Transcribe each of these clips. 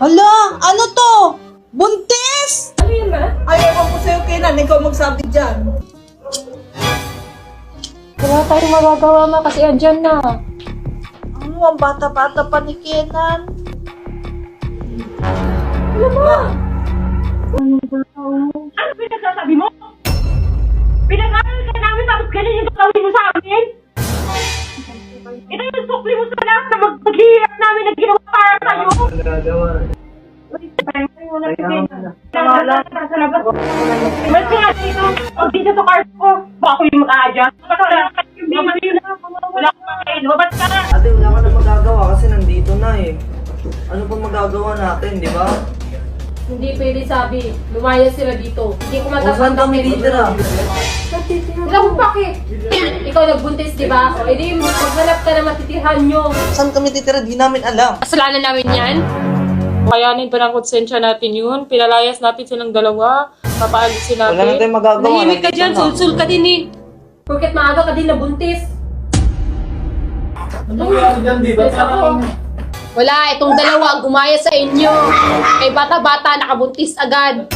Hala, ano to? Buntis? Ano yun ba? Ay, ewan ko sa'yo, Kenan. Ikaw magsabi dyan. Wala tayong magagawa ma kasi andyan na. Ano, ang bata-bata pa ni Kenan. Ano ba? Ano pinagsasabi mo? Pinag-aral ka namin tapos ganyan yung gagawin mo sa amin? Ito yung sukli mo sa lahat na maghihirap namin na ginawa para sa'yo? Mas nga dito, pag dito sa cars ko, baka ako yung mag-a-adjust. Wala akong makain, babas ka na! Ate, wala ka na magagawa kasi nandito na eh. Ano pa magagawa natin, di ba? Hindi pwede sabi. Lumayas sila dito. Hindi ko O saan matatanggap. kami titira? Wala kong bakit. Ikaw nagbuntis, di ba? O edi, maghanap ka na matitirhan nyo. Saan kami titira? Di namin alam. Kasalanan namin yan. Kayanin pa ng konsensya natin yun. Pinalayas natin silang dalawa. Papaalisin natin. Wala na tayong magagawa. Nahimik ka Nandito dyan. na. Sulsul ka din eh. Porket maaga ka din nabuntis. Ano nga dyan, di ba? Wala, itong dalawa ang gumaya sa inyo. Kay bata-bata, nakabuntis agad.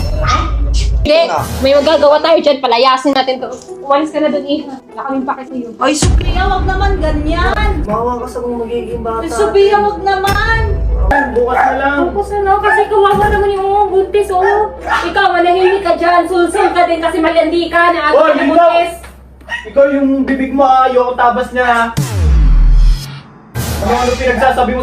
Hindi, may magagawa tayo dyan. Palayasin natin to. Umalis ka na dun, Iha. Wala kaming pake sa'yo. Ay, Sophia, wag naman ganyan. Mawa ka sa kung magiging bata. Ay, Sophia, wag naman. Bukas na lang. Tapos ano, kasi kawawa naman yung mga buntis, oh. Ikaw, manahimik ka dyan. Sulsul ka din kasi malandi ka na Oh, agad yun nabuntis. Ikaw yung bibig mo, ayoko tabas niya. Ano pinagsasabi mo